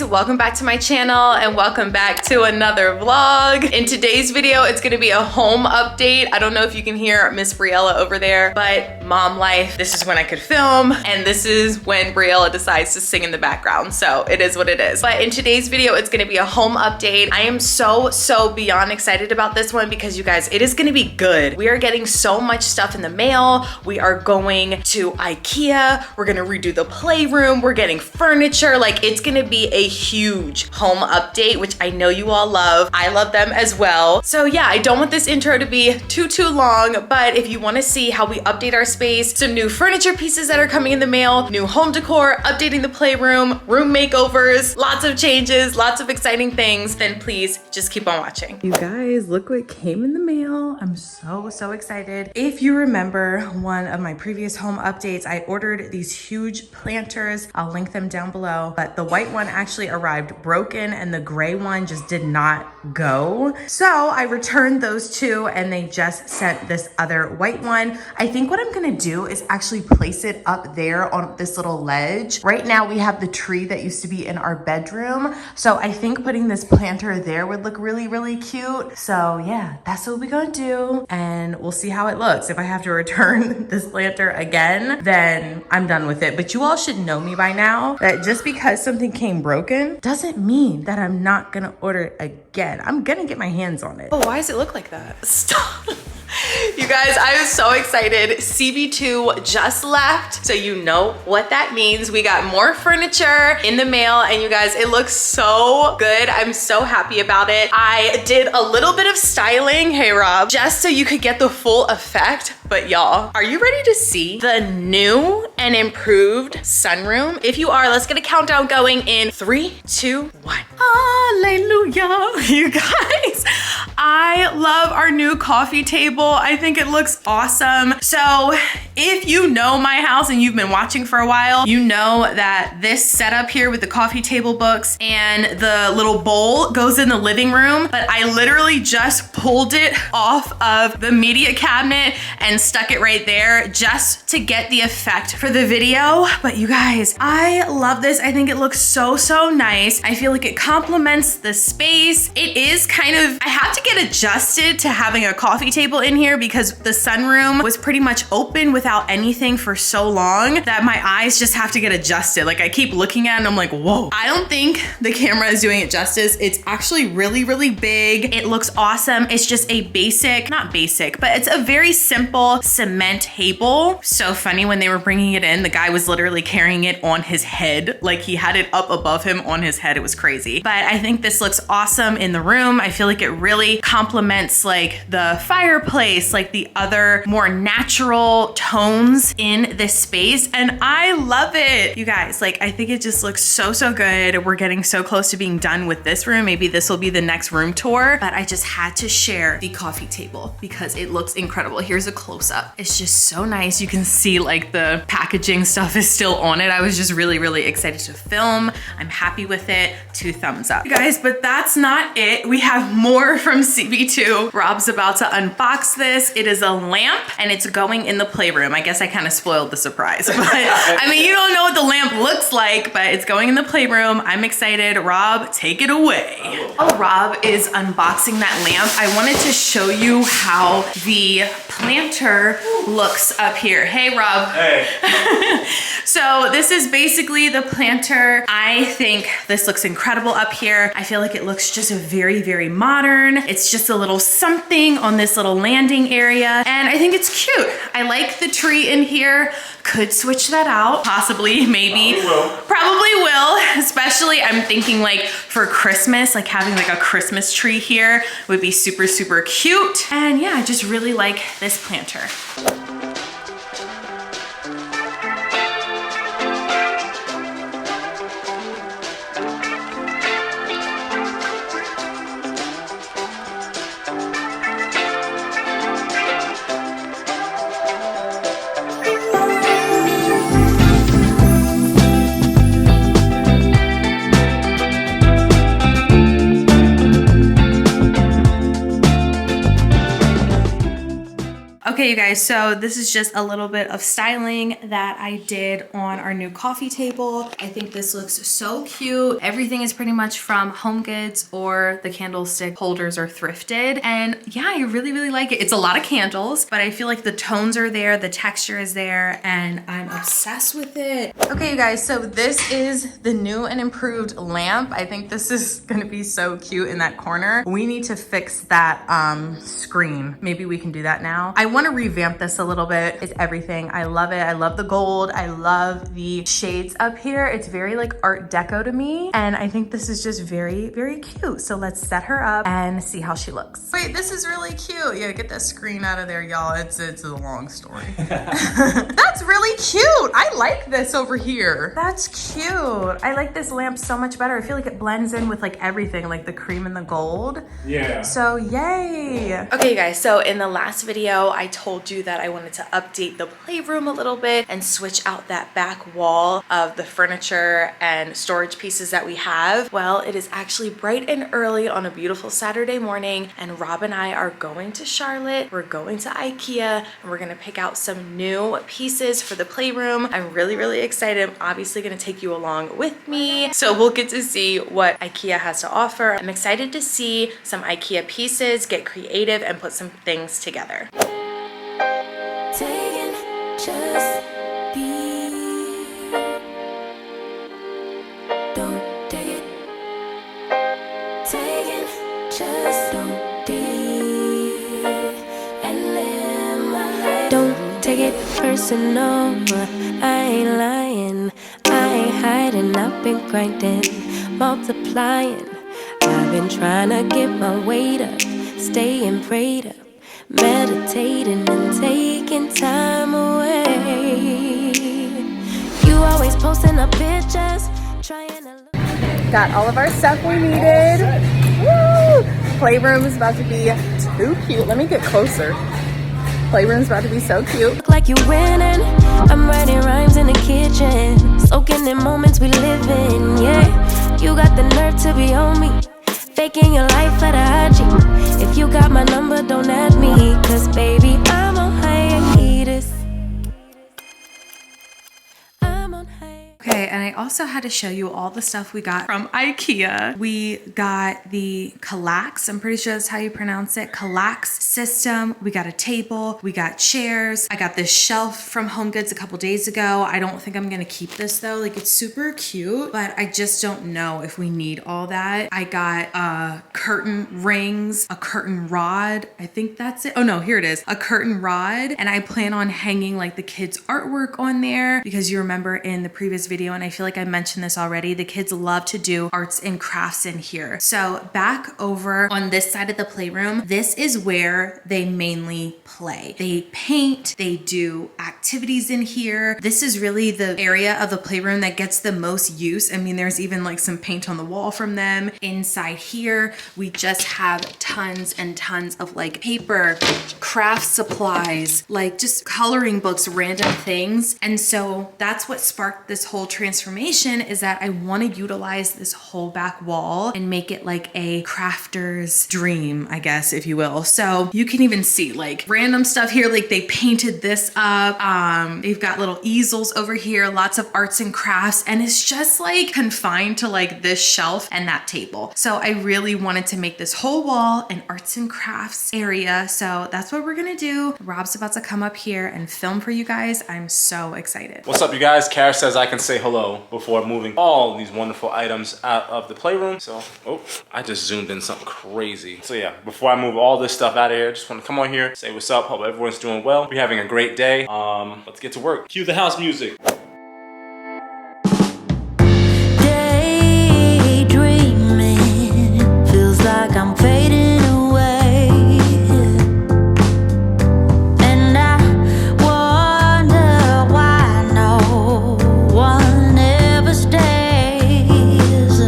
guys, welcome back to my channel and welcome back to another vlog. In today's video, it's gonna be a home update. I don't know if you can hear Miss Briella over there, but mom life, this is when I could film and this is when Briella decides to sing in the background. So it is what it is. But in today's video, it's gonna be a home update. I am so beyond excited about this one because you guys, it is gonna be good. We are getting so much stuff in the mail. We are going to IKEA. We're gonna redo the playroom. We're getting furniture. Like, it's gonna be a huge home update, which I know you all love. I love them as well. So yeah, I don't want this intro to be too long, but if you wanna see how we update our space, some new furniture pieces that are coming in the mail, new home decor, updating the playroom, room makeovers, lots of changes, lots of exciting things, then please just keep on watching. You guys, look what came in the mail. I'm so excited. If you remember one of my previous home updates, I ordered these huge planters. I'll link them down below, but the white one actually arrived broken and the gray one just did not go. So I returned those two and they just sent this other white one. I think what I'm gonna do is actually place it up there on this little ledge. Right now we have the tree that used to be in our bedroom. So I think putting this planter there would look really cute. So yeah, that's what we're gonna do. And we'll see how it looks. If I have to return this planter again, then I'm done with it. But you all should know me by now that just because something came broken doesn't mean that I'm not gonna order it again. I'm gonna get my hands on it. Oh, why does it look like that? Stop. You guys, I am so excited. CB2 just left, so you know what that means. We got more furniture in the mail, and you guys, it looks so good. I'm so happy about it. I did a little bit of styling, hey Rob, just so you could get the full effect. But y'all, are you ready to see the new and improved sunroom? If you are, let's get a countdown going in 3, 2, 1. Hallelujah. You guys, I love our new coffee table. I think it looks awesome. So if you know my house and you've been watching for a while, you know that this setup here with the coffee table books and the little bowl goes in the living room, but I literally just pulled it off of the media cabinet and stuck it right there just to get the effect for the video. But you guys, I love this. I think it looks so nice. I feel like it complements the space. It is kind of, I had to get adjusted to having a coffee table in here because the sunroom was pretty much open without anything for so long that my eyes just have to get adjusted. Like, I keep looking at it and I'm like, whoa. I don't think the camera is doing it justice. It's actually really big. It looks awesome. It's just a basic, not basic, but it's a very simple cement table. So funny, when they were bringing it in, the guy was literally carrying it on his head. Like, he had it up above him on his head. It was crazy. But I think this looks awesome in the room. I feel like it really complements like the fireplace, like the other more natural tones in this space. And I love it. You guys, like, I think it just looks so good. We're getting so close to being done with this room. Maybe this will be the next room tour, but I just had to share the coffee table because it looks incredible. Here's a close-up. It's just so nice. You can see like the packaging stuff is still on it. I was just really excited to film. I'm happy with it. 2 thumbs up. You guys, but that's not it. We have more from CB2. Rob's about to unbox this. It is a lamp and it's going in the playroom. I guess I kind of spoiled the surprise, but I mean, you don't know what the lamp looks like, but it's going in the playroom. I'm excited. Rob, take it away. Oh, Rob is unboxing that lamp. I wanted to show you how the planter looks up here. Hey, Rob. Hey. So this is basically the planter. I think this looks incredible up here. I feel like it looks just very modern. It's just a little something on this little landing area. And I think it's cute. I like the tree in here. Could switch that out, possibly, maybe. Probably will. Especially, I'm thinking like for Christmas, like having like a Christmas tree here would be super cute. And yeah, I just really like this planter. Okay, you guys, so this is just a little bit of styling that I did on our new coffee table. I think this looks so cute. Everything is pretty much from Home Goods, or the candlestick holders are thrifted. And yeah, I really, really like it. It's a lot of candles, but I feel like the tones are there, the texture is there, and I'm obsessed with it. Okay, you guys, so this is the new and improved lamp. I think this is gonna be so cute in that corner. We need to fix that screen. Maybe we can do that now. I wanna revamp this a little bit. It's everything. I love it. I love the gold. I love the shades up here. It's very like Art Deco to me. And I think this is just very, very cute. So let's set her up and see how she looks. Wait, this is really cute. Yeah, get that screen out of there, y'all. It's a long story. That's really cute. I like this over here. That's cute. I like this lamp so much better. I feel like it blends in with like everything, like the cream and the gold. Yeah. So yay. Okay, you guys, so in the last video, I told you that I wanted to update the playroom a little bit and switch out that back wall of the furniture and storage pieces that we have. Well, it is actually bright and early on a beautiful Saturday morning, and Rob and I are going to Charlotte. We're going to IKEA, and we're gonna pick out some new pieces for the playroom. I'm really, really excited. I'm obviously gonna take you along with me, so we'll get to see what IKEA has to offer. I'm excited to see some IKEA pieces, get creative, and put some things together. Just be. Don't take it. Take it. Just don't be. And live my life. Don't take it personal. I ain't lying. I ain't hiding. I've been grinding, multiplying. I've been trying to get my weight up, staying prayed up, meditating and taking time away. You always posting up pictures, trying to look. Got all of our stuff we needed. Woo! Playroom is about to be too cute. Let me get closer. Playroom's about to be so cute. Look like you winning. I'm writing rhymes in the kitchen, soaking in moments we live in. Yeah, you got the nerve to be on me, faking your life for the IG. If you got my number, don't add me, cause baby, I'm on hiatus. I'm on hiatus. Okay, and I also had to show you all the stuff we got from IKEA. We got the Kallax, I'm pretty sure that's how you pronounce it, Kallax system. We got a table, we got chairs. I got this shelf from Home Goods a couple days ago. I don't think I'm gonna keep this though. Like, it's super cute, but I just don't know if we need all that. I got curtain rings, a curtain rod. I think that's it. Oh no, here it is, a curtain rod. And I plan on hanging like the kids' artwork on there, because you remember in the previous video, and I feel like I mentioned this already, the kids love to do arts and crafts in here. So back over on this side of the playroom, this is where they mainly play. They paint, they do activities in here. This is really the area of the playroom that gets the most use. I mean, there's even like some paint on the wall from them. Inside here, we just have tons and tons of like paper, craft supplies, like just coloring books, random things. And so that's what sparked this whole transformation, is that I want to utilize this whole back wall and make it like a crafter's dream, I guess, if you will. So you can even see like random stuff here, like they painted this up. They've got little easels over here, lots of arts and crafts, and it's just like confined to like this shelf and that table. So I really wanted to make this whole wall an arts and crafts area. So that's what we're gonna do. Rob's about to come up here and film for you guys. I'm so excited. What's up, you guys? Cara says I can say hello before moving all these wonderful items out of the playroom. So, oh, I just zoomed in something crazy. So yeah, before I move all this stuff out of here, just want to come on here, say what's up. Hope everyone's doing well. We're having a great day. Let's get to work. Cue the house music. Daydreaming, feels like I'm fading away. And I wonder why no one ever stays.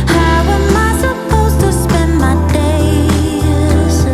How am I supposed to spend my days?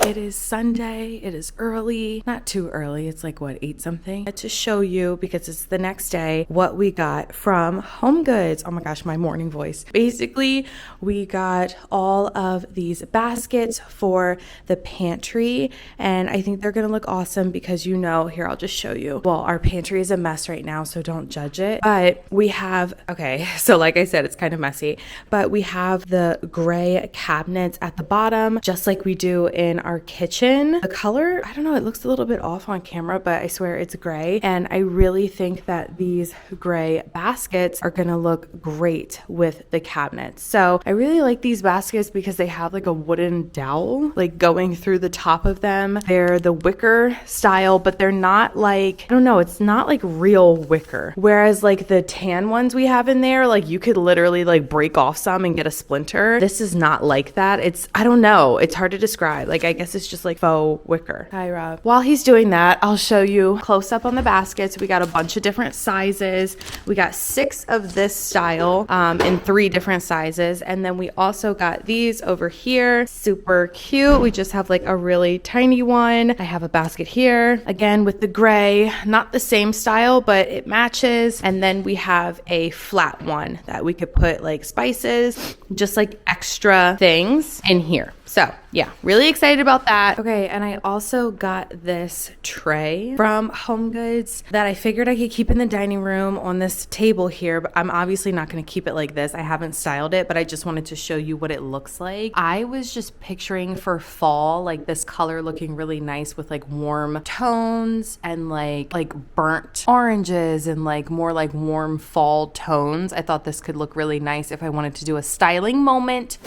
It is Sunday. It is early, not too early. It's like what, 8 something, to show you, because it's the next day, what we got from Home Goods. Oh my gosh, my morning voice. Basically, we got all of these baskets for the pantry, and I think they're gonna look awesome because here, I'll just show you. Well, our pantry is a mess right now, so don't judge it. But we have, okay, so like I said, it's kind of messy, but we have the gray cabinets at the bottom, just like we do in our kitchen. The color, I don't know, it looks a little bit off on camera, but I swear it's gray. And I really think that these gray baskets are gonna look great with the cabinets. So I really like these baskets because they have like a wooden dowel like going through the top of them. They're the wicker style, but they're not like, I don't know, it's not like real wicker. Whereas like the tan ones we have in there, like you could literally like break off some and get a splinter. This is not like that. It's, I don't know, it's hard to describe. Like I guess it's just like faux wicker. Hi Rob. While he's doing that, I'll show you close up on the baskets. We got a bunch of different sizes. We got 6 of this style in 3 different sizes. And then we also got these over here. Super cute. We just have like a really tiny one. I have a basket here. Again, with the gray, not the same style, but it matches. And then we have a flat one that we could put like spices, just like extra things in here. So yeah, really excited about that. Okay, and I also got this tray from Home Goods that I figured I could keep in the dining room on this table here, but I'm obviously not gonna keep it like this. I haven't styled it, but I just wanted to show you what it looks like. I was just picturing for fall, like this color looking really nice with like warm tones and like burnt oranges and like more like warm fall tones. I thought this could look really nice if I wanted to do a styling moment.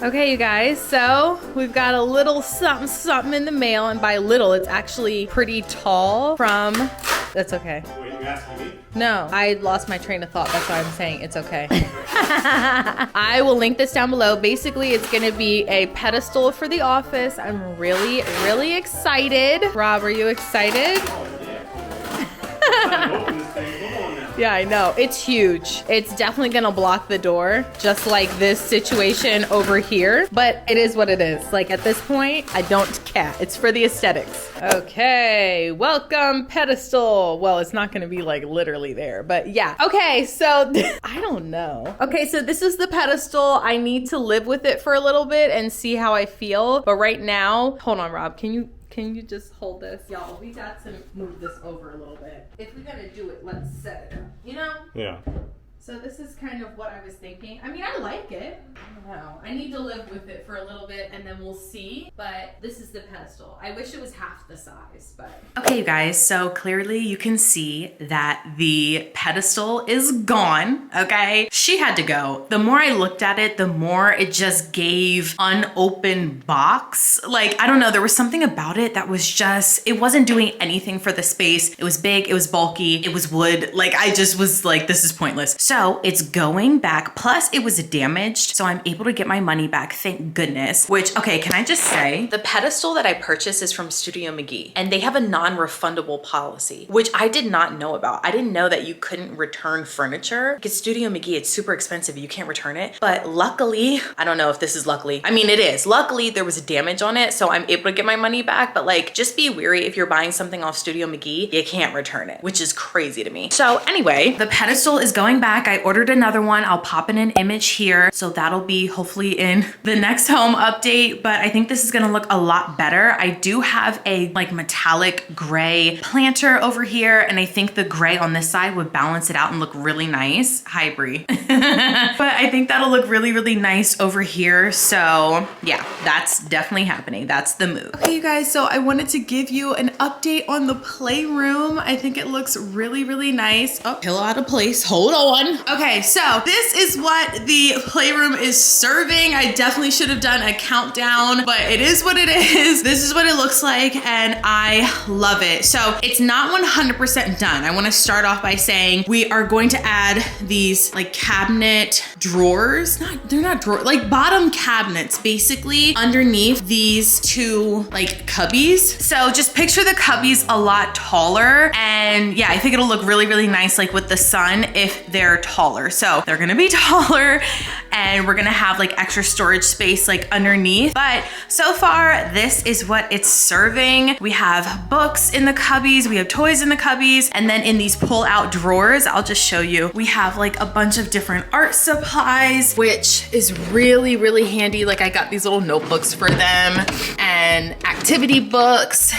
Okay, you guys, so we've got a little something in the mail, and by little, it's actually pretty tall from, that's okay. Wait, you asking me? No, I lost my train of thought. That's why I'm saying it's okay. I will link this down below. Basically, it's gonna be a pedestal for the office. I'm really, really excited. Rob, are you excited? Yeah, I know. It's huge. It's definitely gonna block the door, just like this situation over here. But it is what it is. Like at this point, I don't care. It's for the aesthetics. Okay, welcome pedestal. Well, it's not gonna be like literally there, but yeah. Okay, so I don't know. Okay, so this is the pedestal. I need to live with it for a little bit and see how I feel. But right now, hold on, Rob, can you just hold this? Y'all, we got to move this over a little bit. If we're gonna do it, let's set it up, you know? Yeah. So this is kind of what I was thinking. I mean, I like it. I don't know. I need to live with it for a little bit and then we'll see. But this is the pedestal. I wish it was half the size, but. Okay, you guys, so clearly you can see that the pedestal is gone, okay? She had to go. The more I looked at it, the more it just gave unopened box. Like, I don't know, there was something about it that was just, it wasn't doing anything for the space. It was big, it was bulky, it was wood. Like, I just was like, this is pointless. So it's going back, plus it was damaged, so I'm able to get my money back, thank goodness. Which, okay, can I just say, the pedestal that I purchased is from Studio McGee, and they have a non-refundable policy, which I did not know about. I didn't know that you couldn't return furniture. Because Studio McGee, it's super expensive, you can't return it. But luckily, I don't know if this is luckily, I mean it is. Luckily, there was damage on it, so I'm able to get my money back, but like, just be wary if you're buying something off Studio McGee, you can't return it, which is crazy to me. So anyway, the pedestal is going back. I ordered another one. I'll pop in an image here. So that'll be hopefully in the next home update, but I think this is gonna look a lot better. I do have a like metallic gray planter over here, and I think the gray on this side would balance it out and look really nice. Hi, Brie. But I think that'll look really, really nice over here. So yeah, that's definitely happening. That's the move. Okay, you guys, so I wanted to give you an update on the playroom. I think it looks really, really nice. Oh, pillow out of place, hold on. Okay, so this is what the playroom is serving. I definitely should have done a countdown, but it is what it is. This is what it looks like, and I love it. So it's not 100% done. I wanna start off by saying we are going to add these like cabinet drawers. They're not drawers, like bottom cabinets, basically underneath these 2 like cubbies. So just picture the cubbies a lot taller, and yeah, I think it'll look really, really nice like with the sun if they're taller. So they're gonna be taller and we're gonna have like extra storage space like underneath. But so far, this is what it's serving. We have books in the cubbies, we have toys in the cubbies, and then in these pull out drawers, I'll just show you, we have like a bunch of different art supplies, which is really, really handy. Like I got these little notebooks for them and activity books.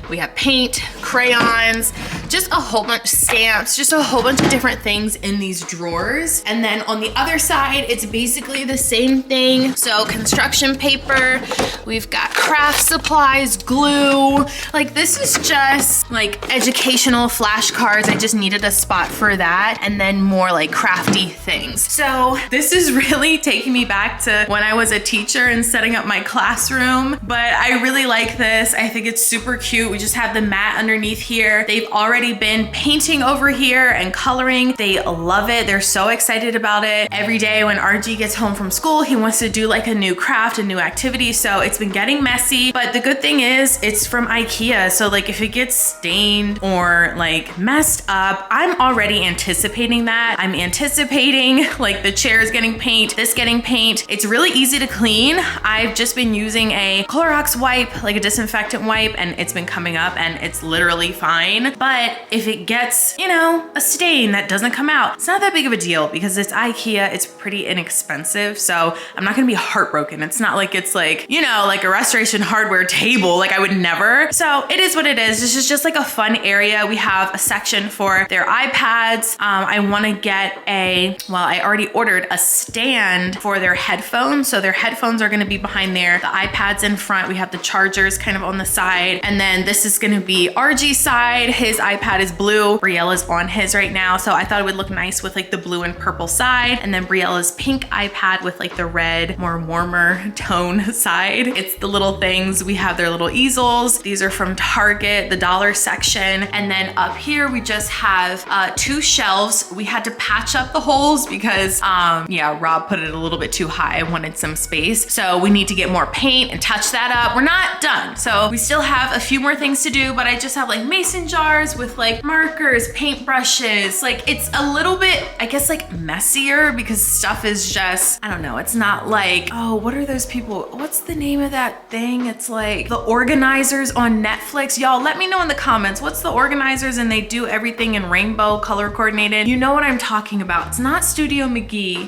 We have paint, crayons, just a whole bunch of stamps, just a whole bunch of different things in these drawers. And then on the other side, it's basically the same thing. So construction paper, we've got craft supplies, glue. Like this is just like educational flashcards. I just needed a spot for that. And then more like crafty things. So this is really taking me back to when I was a teacher and setting up my classroom. But I really like this. I think it's super cute. We just have the mat underneath here. They've already been painting over here and coloring. They love it. They're so excited about it. Every day when RG gets home from school, he wants to do like a new craft, a new activity. So it's been getting messy, but the good thing is it's from IKEA. So like if it gets stained or like messed up, I'm already anticipating that. I'm anticipating like the chairs getting paint, this getting paint. It's really easy to clean. I've just been using a Clorox wipe, like a disinfectant wipe, and it's been coming up and it's literally fine. But if it gets, you know, a stain that doesn't come out, it's not that big of a deal because it's IKEA, it's pretty inexpensive. So I'm not gonna be heartbroken. It's not like it's like, you know, like a restoration hardware table, like I would never. So it is what it is. This is just like a fun area. We have a section for their iPads. I wanna get I already ordered a stand for their headphones. So their headphones are gonna be behind there. The iPad's in front. We have the chargers kind of on the side. And then this is gonna be RG's side. His iPad is blue. Briella's on his right now. So I thought it would look nice with like the blue and purple side. And then Briella's pink iPad with like the red, more warmer tone side. It's the little things. We have their little easels. These are from Target, the dollar section. And then up here, we just have 2 shelves. We had to patch up the holes because Rob put it a little bit too high. I wanted some space. So we need to get more paint and touch that up. We're not done. So we still have a few more things to do, but I just have like mason jars with like markers, paint brushes. Like it's a little bit, I guess, like messier because stuff is just, I don't know. It's not like, oh, what are those people? What's the name of that thing? It's like the organizers on Netflix. Y'all let me know in the comments. What's the organizers? And they do everything in rainbow color coordinated. You know what I'm talking about. It's not Studio McGee.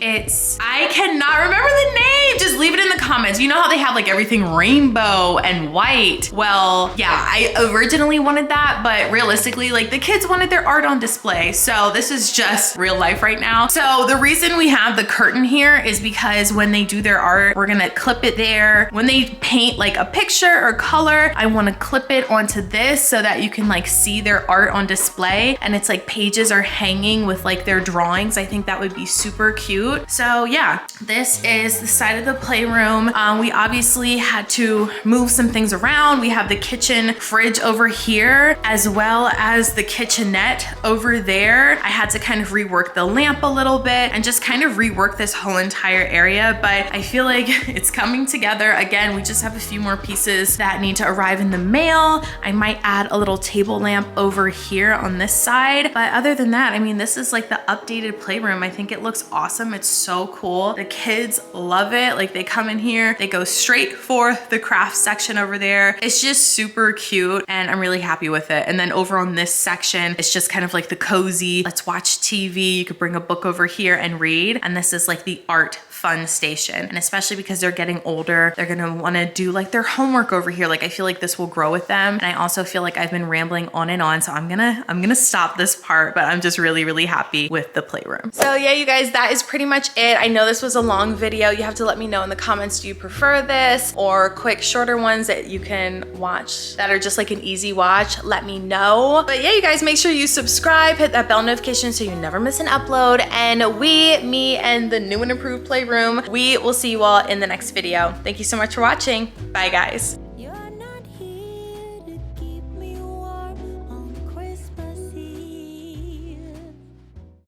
I cannot remember the name. Just leave it in the comments. You know how they have like everything rainbow and white. Well, yeah, I originally wanted that, but realistically, like the kids wanted their art on display. So this is just real life right now. So the reason we have the curtain here is because when they do their art, we're gonna clip it there. When they paint like a picture or color, I wanna clip it onto this so that you can like see their art on display. And it's like pages are hanging with like their drawings. I think that would be super cute. So yeah, this is the side of the playroom. We obviously had to move some things around. We have the kitchen fridge over here, as well as the kitchenette over there. I had to kind of rework the lamp a little bit and just kind of rework this whole entire area, but I feel like it's coming together. Again, we just have a few more pieces that need to arrive in the mail. I might add a little table lamp over here on this side, but other than that, I mean, this is like the updated playroom. I think it looks awesome. It's so cool. The kids love it. Like they come in here, they go straight for the craft section over there. It's just super cute and I'm really happy with it. And then over on this section, it's just kind of like the cozy, let's watch TV. You could bring a book over here and read. And this is like the art fun station. And especially because they're getting older, they're gonna wanna do like their homework over here. Like I feel like this will grow with them. And I also feel like I've been rambling on and on. So I'm gonna stop this part, but I'm just really, really happy with the playroom. So yeah, you guys, that is pretty much it. I know this was a long video. You have to let me know in the comments, do you prefer this or quick, shorter ones that you can watch that are just like an easy watch? Let me know. But yeah, you guys, make sure you subscribe, hit that bell notification so you never miss an upload. And me and the new and improved playroom, we will see you all in the next video. Thank you so much for watching. Bye guys.